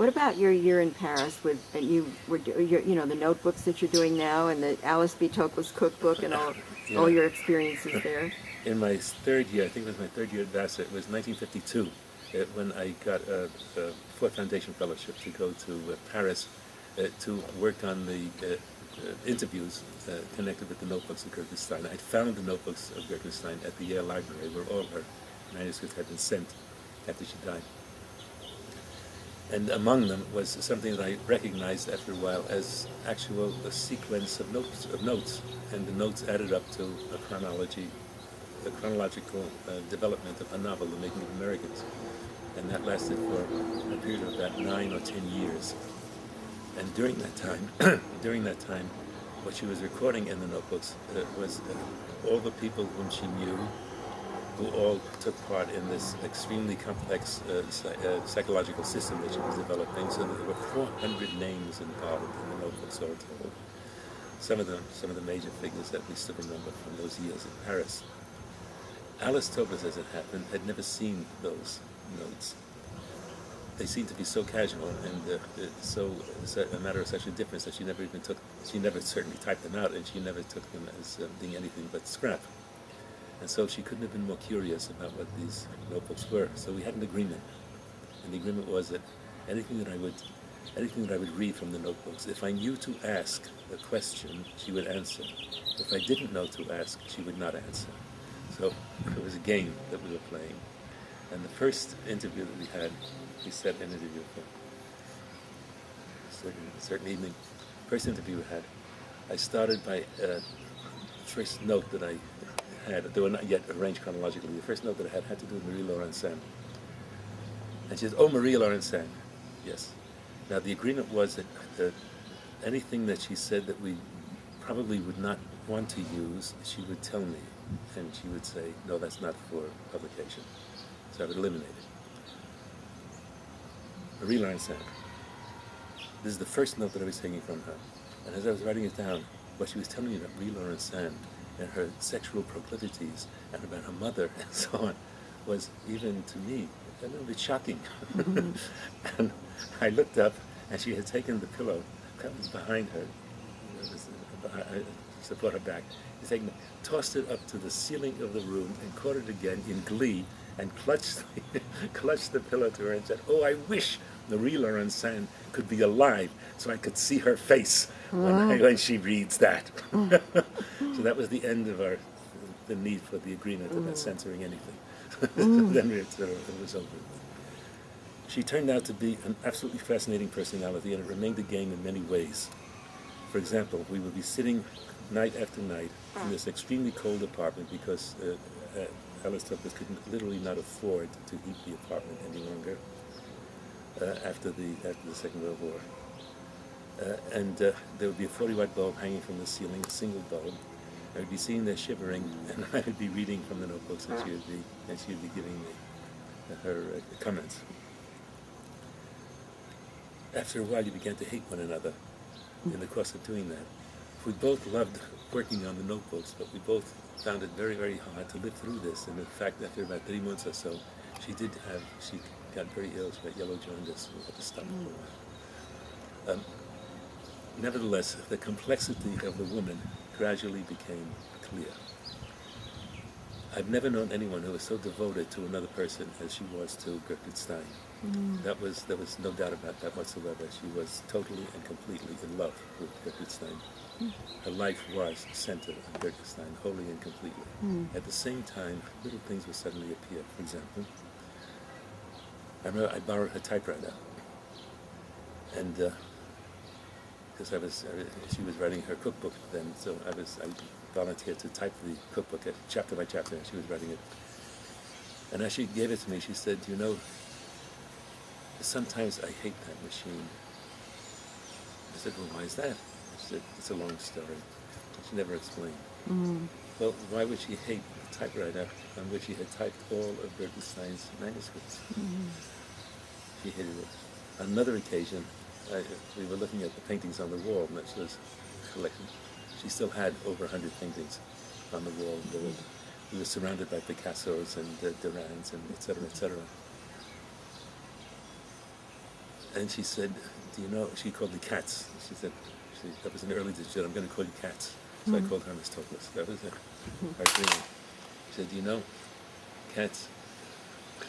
What about your year in Paris with, and you were, the notebooks that you're doing now, and the Alice B. Toklas cookbook, and all your experiences there? In my third year, I think it was my third year at Vassar, it was 1952, when I got a Ford Foundation Fellowship to go to Paris to work on the interviews connected with the notebooks of Gertrude Stein. I found the notebooks of Gertrude Stein at the Yale Library, where all her manuscripts had been sent after she died. And among them was something that I recognized after a while as actual a sequence of notes, and the notes added up to a chronological development of a novel, The Making of Americans. And that lasted for a period of about 9 or 10 years. And during that time, what she was recording in the notebooks was all the people whom she knew, who all took part in this extremely complex psychological system that she was developing. So there were 400 names involved in the notebooks all told. Some of the major figures that we still remember from those years in Paris. Alice Toklas, as it happened, had never seen those notes. They seemed to be so casual and so a matter of such indifference that she never certainly typed them out, and she never took them as being anything but scrap. And so she couldn't have been more curious about what these notebooks were. So we had an agreement, and the agreement was that anything that I would read from the notebooks, if I knew to ask a question, she would answer. If I didn't know to ask, she would not answer. So it was a game that we were playing. And the first interview that we had, we set an interview for a certain evening. First interview we had, I started by first note that I had, they were not yet arranged chronologically. The first note that I had to do with Marie-Laurence Sand. And she said, "Oh, Marie-Laurence Sand." Yes. Now the agreement was that anything that she said that we probably would not want to use, she would tell me, and she would say, "No, that's not for publication." So I would eliminate it. Marie-Laurence Sand. This is the first note that I was taking from her. And as I was writing it down, what she was telling me about Marie-Laurence Sand and her sexual proclivities and about her mother and so on was, even to me, a little bit shocking. Mm-hmm. And I looked up, and she had taken the pillow that was behind her, support her back, tossed it up to the ceiling of the room and caught it again in glee and clutched the pillow to her and said, "Oh, I wish Marie-Laurence Sand could be alive so I could see her face when she reads that." So that was the end of the need for the agreement about censoring anything. Then it was over. She turned out to be an absolutely fascinating personality, and it remained a game in many ways. For example, we would be sitting night after night in this extremely cold apartment because Alice Toklas could literally not afford to heat the apartment any longer after the Second World War. And there would be a 40-watt bulb hanging from the ceiling, a single bulb. I would be sitting there shivering, and I would be reading from the notebooks, and she would be giving me her comments. After a while, you began to hate one another in the course of doing that. We both loved working on the notebooks, but we both found it very, very hard to live through this. And in fact, after about 3 months or so, she got very ill. She got yellow jaundice. We had to stop for a while. Nevertheless, the complexity of the woman gradually became clear. I've never known anyone who was so devoted to another person as she was to Gertrude Stein. There was no doubt about that whatsoever. She was totally and completely in love with Gertrude Stein. Her life was centered on Gertrude Stein, wholly and completely. At the same time, little things would suddenly appear. For example, I remember I borrowed her typewriter, and because she was writing her cookbook then, so I volunteered to type the cookbook chapter by chapter, and she was writing it. And as she gave it to me, she said, "You know, sometimes I hate that machine." I said, "Well, why is that?" She said, "It's a long story." She never explained. Well, why would she hate the typewriter on which she had typed all of Gertrude Stein's manuscripts? She hated it. On another occasion, we were looking at the paintings on the wall, and that was a collection. She still had over 100 paintings on the wall. We were surrounded by Picassos and Durans and et cetera, et cetera. And she said, do you know, she called me Katz. She said, that was an early digit, I'm going to call you Katz. So I called her Miss Toklas. That was it. Our agreement. She said, you know, Katz,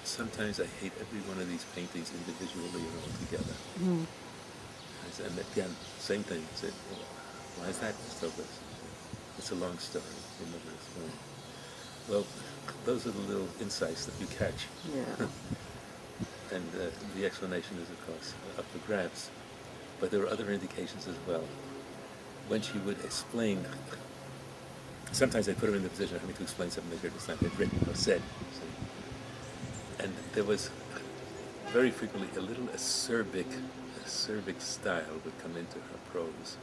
sometimes I hate every one of these paintings individually and all together. I said, and again, same thing. I said, well, why is that, Miss Toklas? It's a long story. Remember this one. Well, those are the little insights that you catch. Yeah. And the explanation is, of course, up for grabs. But there were other indications as well. When she would explain, sometimes I put her in the position of having to explain something that Gertrude Stein had written or said. And there was very frequently a little acerbic style would come into her prose,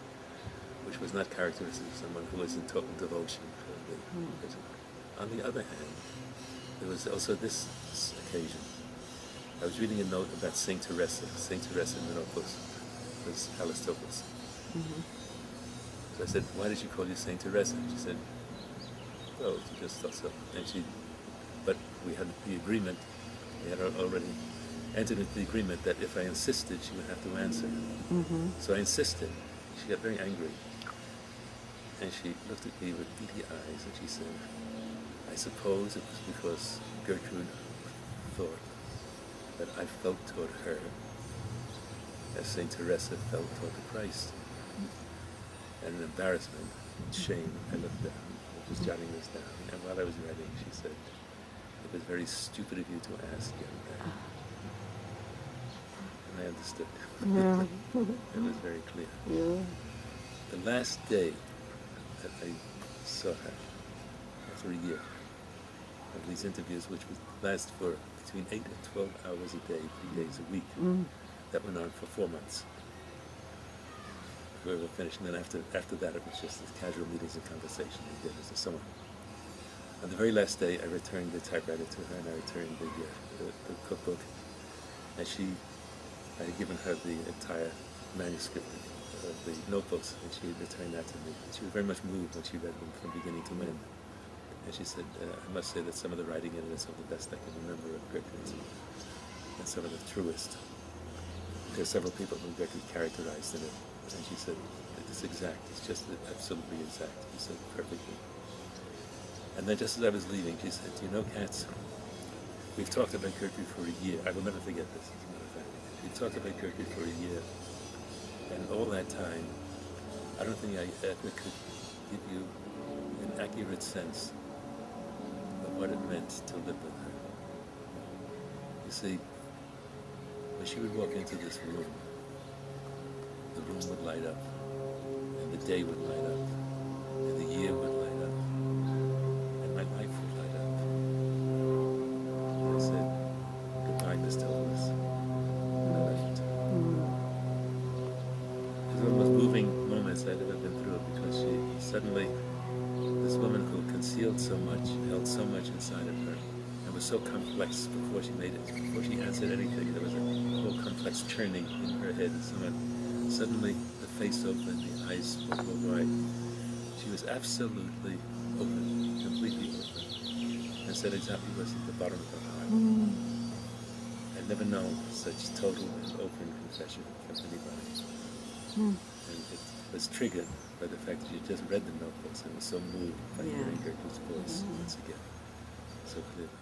which was not characteristic of someone who was in total devotion for the person. On the other hand, there was also this occasion. I was reading a note about Saint Teresa. Saint Teresa in the notebook was Alice Toklas. So I said, why did she call you Saint Teresa? And she said, oh, she just thought so. And but we had the agreement, we had already entered into the agreement that if I insisted, she would have to answer. So I insisted. She got very angry. And she looked at me with beady eyes and she said, I suppose it was because Gertrude thought that I felt toward her as Saint Teresa felt toward the Christ. And in embarrassment, shame, I looked down, I was jotting this down, and while I was writing, she said, it was very stupid of you to ask young man. And I understood. It was very clear. The last day that I saw her, after a year of these interviews, which would last for between 8 and 12 hours a day, 3 days a week, that went on for 4 months. We were finished, and then after that, it was just casual meetings and conversation and dinners and so on. On the very last day, I returned the typewriter to her, and I returned the cookbook, and I had given her the entire manuscript of the notebooks, and she had returned that to me. She was very much moved when she read them from beginning to end. And she said, I must say that some of the writing in it is some of the best I can remember of Gertrude's, and some of the truest. There are several people who Gertrude characterized in it. And she said, it's exact, it's just absolutely exact. She said perfectly. And then just as I was leaving, she said, you know, Katz, we've talked about Gertrude for a year. I will never forget this, as a matter of fact. We've talked about Gertrude for a year. And all that time, I don't think I ever could give you an accurate sense of what it meant to live with her. You see, when she would walk into this room, the room would light up, and the day would light up, and the year would light up, and my life would light up. And I said, goodbye, Miss Toklas. And I left. It was one of the most moving moments I'd ever been through, because she suddenly, this woman who concealed so much, held so much inside of her, and was so complex before she answered anything. There was a whole complex churning in her head, and suddenly the face opened, the eyes spoke wide. She was absolutely open, completely open, and said exactly what's at the bottom of her heart. I'd never known such total and open confession from anybody. And it was triggered by the fact that she just read the notebooks and was so moved by hearing Gertrude's voice once again, so clearly.